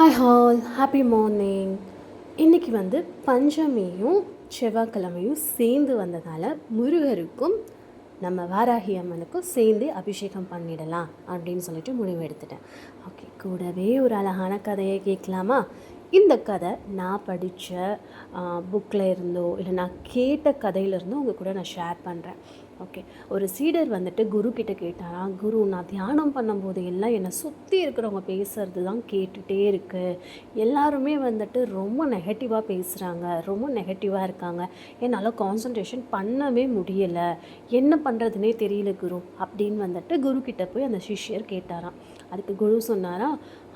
Hi hall happy morning. இன்றைக்கி பஞ்சமியும் செவ்வாய்க்கிழமையும் சேர்ந்து வந்ததால் முருகருக்கும் நம்ம வாராகி அம்மனுக்கும் சேர்ந்து அபிஷேகம் பண்ணிடலாம் அப்படின்னு சொல்லிட்டு முடிவு எடுத்துட்டேன். ஓகே, கூடவே ஒரு அழகான கதையை கேட்கலாமா? இந்த கதை நான் படித்த புக்கில் இருந்தோ இல்லை நான் கேட்ட கதையிலேருந்தோ உங்கள் கூட நான் ஷேர் பண்ணுறேன். ஓகே, ஒரு சீடர் குரு கிட்ட கேட்டாராம், குரு, நான் தியானம் பண்ணும்போது எல்லாம் என்னை சுற்றி இருக்கிறவங்க பேசுகிறது தான் கேட்டுகிட்டே இருக்குது. எல்லாருமே ரொம்ப நெகட்டிவாக பேசுகிறாங்க, ரொம்ப நெகட்டிவாக இருக்காங்க. என்னால் கான்சன்ட்ரேஷன் பண்ணவே முடியலை, என்ன பண்ணுறதுனே தெரியல குரு அப்படின்னு குரு கிட்ட போய் அந்த சிஷ்யர் கேட்டாராம். அதுக்கு குரு சொன்னாரா,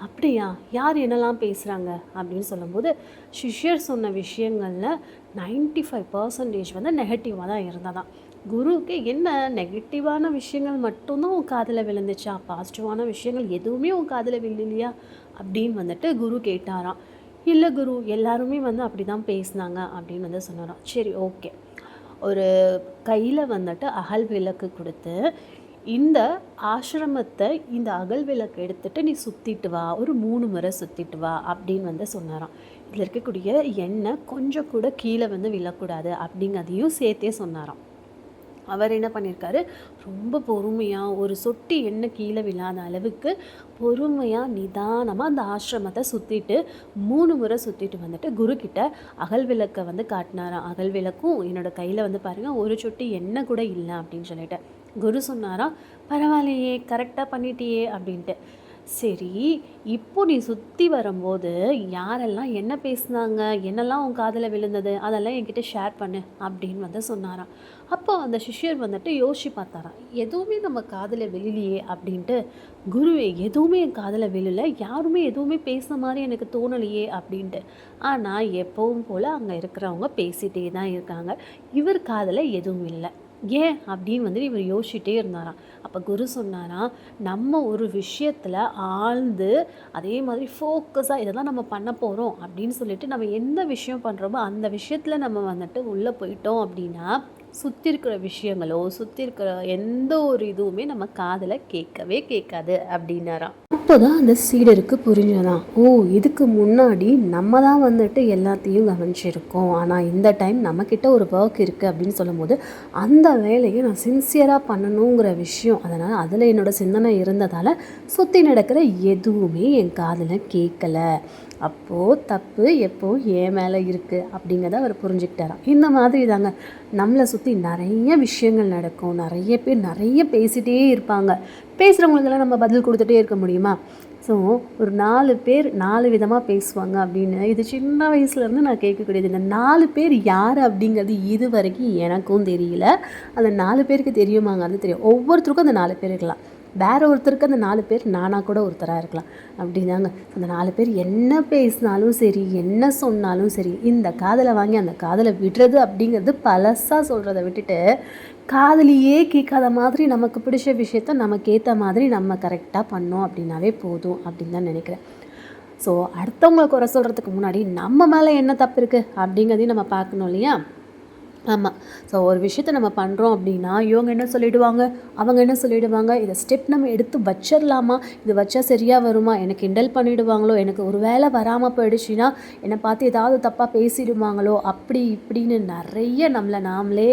அப்படியா, யார் என்னெல்லாம் பேசுகிறாங்க அப்படின்னு சொல்லும்போது சிஷ்யர் சொன்ன விஷயங்களில் 95% நெகட்டிவாக தான் இருந்ததான். குருவுக்கு என்ன நெகட்டிவான விஷயங்கள் மட்டும்தான் உன் காதில் விழுந்துச்சா, பாசிட்டிவான விஷயங்கள் எதுவுமே உன் காதில் விழுலையா அப்படின்னு குரு கேட்டாராம். இல்லை குரு, எல்லாருமே அப்படி தான் பேசினாங்க அப்படின்னு சொன்னாராம். சரி, ஓகே. ஒரு கையில் அகல் விளக்கு கொடுத்து, இந்த ஆசிரமத்தை இந்த அகல் விளக்கு எடுத்துகிட்டு நீ சுற்றிட்டு வா, ஒரு 3 முறை சுற்றிட்டு வா அப்படின்னு சொன்னாராம். இதில் இருக்கக்கூடிய எண்ணெய் கொஞ்சம் கூட கீழே விழக்கூடாது அப்படிங்கிறதையும் சேர்த்தே சொன்னாராம். அவர் என்ன பண்ணியிருக்காரு, ரொம்ப பொறுமையாக ஒரு சொட்டு எண்ணெய் கீழே விழாத அளவுக்கு பொறுமையாக நிதானமாக அந்த ஆசிரமத்தை சுற்றிட்டு 3 முறை சுற்றிட்டு குருக்கிட்ட அகல் விளக்கை காட்டினாராம். அகல் விளக்கும் என்னோடய கையில் பாருங்கள், ஒரு சொட்டு எண்ணெய் கூட இல்லை அப்படின்னு சொல்லிட்டு. குரு சொன்னாராம், பரவாயில்லையே, கரெக்டாக பண்ணிட்டியே அப்படின்ட்டு. சரி, இப்போ நீ சுற்றி வரும்போது யாரெல்லாம் என்ன பேசுனாங்க, என்னெல்லாம் உன் காதில் விழுந்தது, அதெல்லாம் என்கிட்ட ஷேர் பண்ணு அப்படின்னு சொன்னாராம். அப்போ அந்த சிஷ்யர் யோசிச்சு பார்த்தாராம், எதுவுமே நம்ம காதில் விழலையே அப்படின்ட்டு. குருவே, எதுவுமே என் காதில் விழலை, யாருமே எதுவுமே பேசுன மாதிரி எனக்கு தோணலையே அப்படின்ட்டு. ஆனால் எப்பவும் போல் அங்கே இருக்கிறவங்க பேசிகிட்டே தான் இருக்காங்க, இவர் காதில் எதுவும் இல்லை. ஏன் அப்படின்னு இவர் யோசிச்சுட்டே இருந்தாராம். அப்போ குரு சொன்னாராம், நம்ம ஒரு விஷயத்தில் ஆழ்ந்து அதே மாதிரி ஃபோக்கஸாக இதை தான் நம்ம பண்ண போகிறோம் அப்படின்னு சொல்லிட்டு நம்ம எந்த விஷயம் பண்ணுறோமோ அந்த விஷயத்தில் நம்ம உள்ளே போயிட்டோம் அப்படின்னா சுற்றி இருக்கிற விஷயங்களோ சுற்றி இருக்கிற எந்த ஒரு இதுவுமே நம்ம காதில் கேட்கவே கேட்காது அப்படின்னாராம். அப்போ தான் அந்த சீடருக்கு புரிஞ்சதான், ஓ, இதுக்கு முன்னாடி நம்ம தான் எல்லாத்தையும் கவனிச்சிருக்கோம், ஆனால் இந்த டைம் நம்மக்கிட்ட ஒரு ஒர்க் இருக்குது அப்படின்னு சொல்லும்போது அந்த வேலையை நான் சின்சியராக பண்ணணுங்கிற விஷயம், அதனால் அதில் என்னோடய சிந்தனை இருந்ததால் சுற்றி நடக்கிற எதுவுமே என் காதில் கேட்கலை. அப்போது தப்பு எப்போ என் மேலே இருக்குது அப்படிங்கிறத அவர் புரிஞ்சுக்கிட்டாராம். இந்த மாதிரி தாங்க நம்மளை சுற்றி நிறைய விஷயங்கள் நடக்கும், நிறைய பேர் நிறைய பேசிகிட்டே இருப்பாங்க. பேசுகிறவங்களுக்கெல்லாம் நம்ம பதில் கொடுத்துட்டே இருக்க முடியுமா? ஸோ ஒரு 4 பேர் 4 விதமாக பேசுவாங்க அப்படின்னு இது சின்ன வயசுலேருந்து நான் கேட்கக்கூடியது. இந்த 4 பேர் யார் அப்படிங்கிறது இது வரைக்கும் எனக்கும் தெரியல. அந்த 4 பேருக்கு தெரியுமாங்க? அது தெரியும். ஒவ்வொருத்தருக்கும் அந்த 4 பேர் இருக்கலாம். வேற ஒருத்தருக்கு அந்த 4 பேர் நானாக கூட ஒருத்தராக இருக்கலாம். அப்படிதாங்க அந்த 4 பேர் என்ன பேசினாலும் சரி, என்ன சொன்னாலும் சரி, இந்த காதில் வாங்கி அந்த காதில் விடுறது அப்படிங்கிறது பழசாக சொல்கிறத விட்டுட்டு காதலியே கேட்காத மாதிரி நமக்கு பிடிச்ச விஷயத்த நமக்கு ஏற்ற மாதிரி நம்ம கரெக்டாக பண்ணோம் அப்படின்னாவே போதும் அப்படின்னு தான் நினைக்கிறேன். ஸோ அடுத்தவங்களை குறை சொல்கிறதுக்கு முன்னாடி நம்ம மேலே என்ன தப்பு இருக்குது அப்படிங்கிறதையும் நம்ம பார்க்கணும் இல்லையா? ஆமாம். ஸோ ஒரு விஷயத்த நம்ம பண்ணுறோம் அப்படின்னா இவங்க என்ன சொல்லிவிடுவாங்க, அவங்க என்ன சொல்லிவிடுவாங்க, இதை ஸ்டெப் நம்ம எடுத்து வச்சிடலாமா, இது வச்சா சரியாக வருமா, எனக்கு கிண்டல் பண்ணிவிடுவாங்களோ, எனக்கு ஒரு வேலை வராமல் போயிடுச்சுன்னா என்னை பார்த்து ஏதாவது தப்பாக பேசிடுவாங்களோ, அப்படி இப்படின்னு நிறைய நம்மளை நாமளே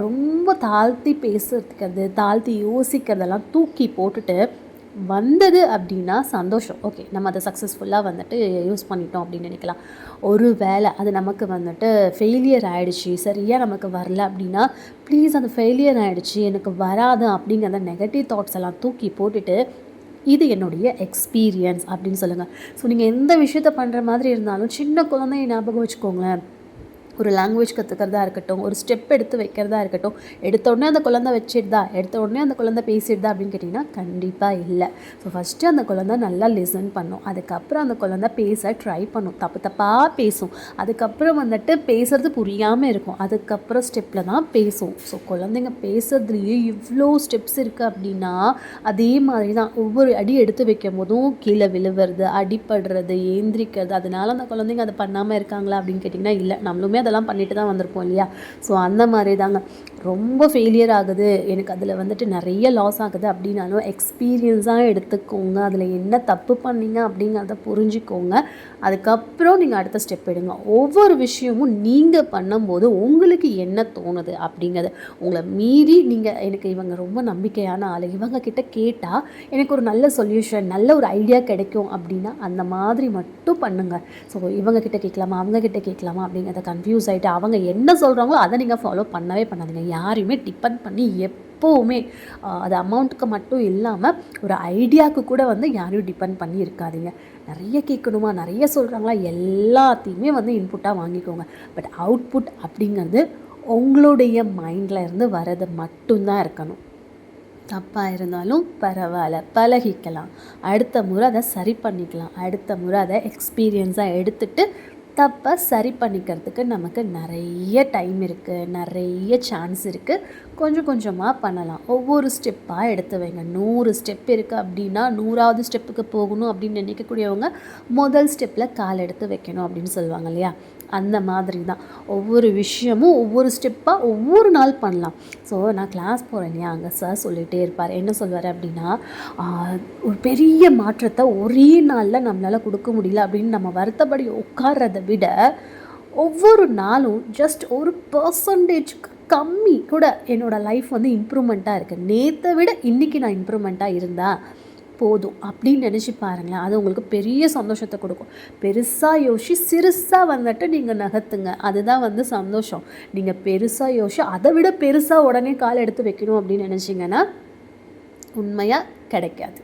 ரொம்ப தாழ்த்தி பேசுறதுக்கு, தாழ்த்தி யோசிக்கிறதெல்லாம் தூக்கி போட்டுட்டு வந்தது அப்படின்னா சந்தோஷம். ஓகே, நம்ம அதை சக்ஸஸ்ஃபுல்லாக யூஸ் பண்ணிட்டோம் அப்படின்னு நினைக்கலாம். ஒரு வேளை அது நமக்கு ஃபெயிலியர் ஆகிடுச்சி, சரியாக நமக்கு வரல அப்படின்னா ப்ளீஸ் அந்த ஃபெயிலியர் ஆகிடுச்சி, எனக்கு வராது அப்படிங்கிற நெகட்டிவ் தாட்ஸ் எல்லாம் தூக்கி போட்டுட்டு இது என்னுடைய எக்ஸ்பீரியன்ஸ் அப்படின்னு சொல்லுங்கள். ஸோ நீங்கள் எந்த விஷயத்த பண்ணுற மாதிரி இருந்தாலும் சின்ன குழந்தைய ஞாபகம் வச்சுக்கோங்களேன். ஒரு லாங்குவேஜ் கற்றுக்கிறதா இருக்கட்டும், ஒரு ஸ்டெப் எடுத்து வைக்கிறதா இருக்கட்டும், எடுத்த உடனே அந்த குழந்தை வச்சிடுதா, எடுத்த உடனே அந்த குழந்தை பேசிடுதா அப்படின்னு கேட்டிங்கன்னா கண்டிப்பாக இல்லை. ஸோ ஃபஸ்ட்டு அந்த குழந்தை நல்லா லிசன் பண்ணும், அதுக்கப்புறம் அந்த குழந்தை பேச ட்ரை பண்ணும், தப்பு தப்பாக பேசும், அதுக்கப்புறம் பேசுகிறது புரியாமல் இருக்கும், அதுக்கப்புறம் ஸ்டெப்பில் தான் பேசும். ஸோ குழந்தைங்க பேசுறதுலேயே இவ்வளோ ஸ்டெப்ஸ் இருக்குது அப்படின்னா அதே மாதிரி தான் ஒவ்வொரு அடி எடுத்து வைக்கும் போதும் கீழே விழுவுறது, அடிப்படுறது, ஏந்திரிக்கிறது, அதனால அந்த குழந்தைங்க அதை பண்ணாமல் இருக்காங்களா அப்படின்னு கேட்டிங்கன்னா இல்லை, நம்மளுமே அதெல்லாம் பண்ணிட்டு தான் வந்திருப்போம் இல்லையா? ஸோ அந்த மாதிரி தாங்க ரொம்ப ஃபெயிலியர் ஆகுது, எனக்கு அதில் வந்துட்டு நிறைய லாஸ் ஆகுது அப்படின்னாலும் எக்ஸ்பீரியன்ஸாக எடுத்துக்கோங்க. அதில் என்ன தப்பு பண்ணீங்க அப்படிங்கிறத புரிஞ்சுக்கோங்க. அதுக்கப்புறம் நீங்கள் அடுத்த ஸ்டெப் எடுங்க. ஒவ்வொரு விஷயமும் நீங்கள் பண்ணும்போது உங்களுக்கு என்ன தோணுது அப்படிங்கிறது உங்களை மீறி நீங்கள் எனக்கு இவங்க ரொம்ப நம்பிக்கையான ஆள், இவங்க கிட்ட கேட்டால் எனக்கு ஒரு நல்ல சொல்யூஷன், நல்ல ஒரு ஐடியா கிடைக்கும் அப்படின்னா அந்த மாதிரி மட்டும் பண்ணுங்கள். ஸோ இவங்கக்கிட்ட கேட்கலாமா, அவங்கக்கிட்ட கேட்கலாமா அப்படிங்கிறத கன்ஃபியூஸ் ஆகிட்டு அவங்க என்ன சொல்கிறாங்களோ அதை நீங்கள் ஃபாலோ பண்ணவே பண்ணாதீங்க. யாரையுமே டிபெண்ட் பண்ணி எப்போவுமே அது அமௌண்ட்டுக்கு மட்டும் இல்லாமல் ஒரு ஐடியாவுக்கு கூட வந்து யாரையும் டிபெண்ட் பண்ணி இருக்காதீங்க. நிறைய கேட்கணுமா, நிறைய சொல்கிறாங்களா, எல்லாத்தையுமே வந்து இன்புட்டாக வாங்கிக்கோங்க. பட் அவுட்புட் அப்படிங்கிறது உங்களுடைய மைண்டில் இருந்து வர்றது மட்டும்தான் இருக்கணும். தப்பாக இருந்தாலும் பரவாயில்ல, பழகிக்கலாம். அடுத்த முறை அதை சரி பண்ணிக்கலாம். அடுத்த முறை அதை எக்ஸ்பீரியன்ஸாக எடுத்துகிட்டு தப்பை சரி பண்ணிக்கிறதுக்கு நமக்கு நிறைய டைம் இருக்குது, நிறைய சான்ஸ் இருக்குது. கொஞ்சம் கொஞ்சமாக பண்ணலாம். ஒவ்வொரு ஸ்டெப்பாக எடுத்து வைங்க. 100 ஸ்டெப் இருக்குது அப்படின்னா 100வது ஸ்டெப்புக்கு போகணும் அப்படின்னு நினைக்கக்கூடியவங்க முதல் ஸ்டெப்பில் கால் எடுத்து வைக்கணும் அப்படின்னு சொல்லுவாங்க இல்லையா, அந்த மாதிரி தான் ஒவ்வொரு விஷயமும் ஒவ்வொரு ஸ்டெப்பாக ஒவ்வொரு நாள் பண்ணலாம். ஸோ நான் கிளாஸ் போகிறேன் இல்லையா, அங்கே சார் சொல்லிகிட்டே இருப்பார். என்ன சொல்வார் அப்படின்னா, ஒரு பெரிய மாற்றத்தை ஒரே நாளில் நம்மளால் கொடுக்க முடியல அப்படின்னு நம்ம வருத்தப்படி உட்கார்றதை விட ஒவ்வொரு நாளும் ஜஸ்ட் ஒரு பர்சன்டேஜ்க்கு கம்மி கூட என்னோடய லைஃப் வந்து இம்ப்ரூவ்மெண்ட்டாக இருக்குது, நேற்றை விட இன்றைக்கி நான் இம்ப்ரூவ்மெண்ட்டாக இருந்தால் போதும் அப்படின்னு நினச்சி பாருங்களேன். அது உங்களுக்கு பெரிய சந்தோஷத்தை கொடுக்கும். பெருசாக யோசி சிறுசாக வந்துட்டு நீங்கள் நகர்த்துங்க, அதுதான் வந்து சந்தோஷம். நீங்கள் பெருசாக யோசி அதை விட பெருசாக உடனே கால் எடுத்து வைக்கணும் அப்படின்னு நினச்சிங்கன்னா உண்மையாக கிடைக்காது.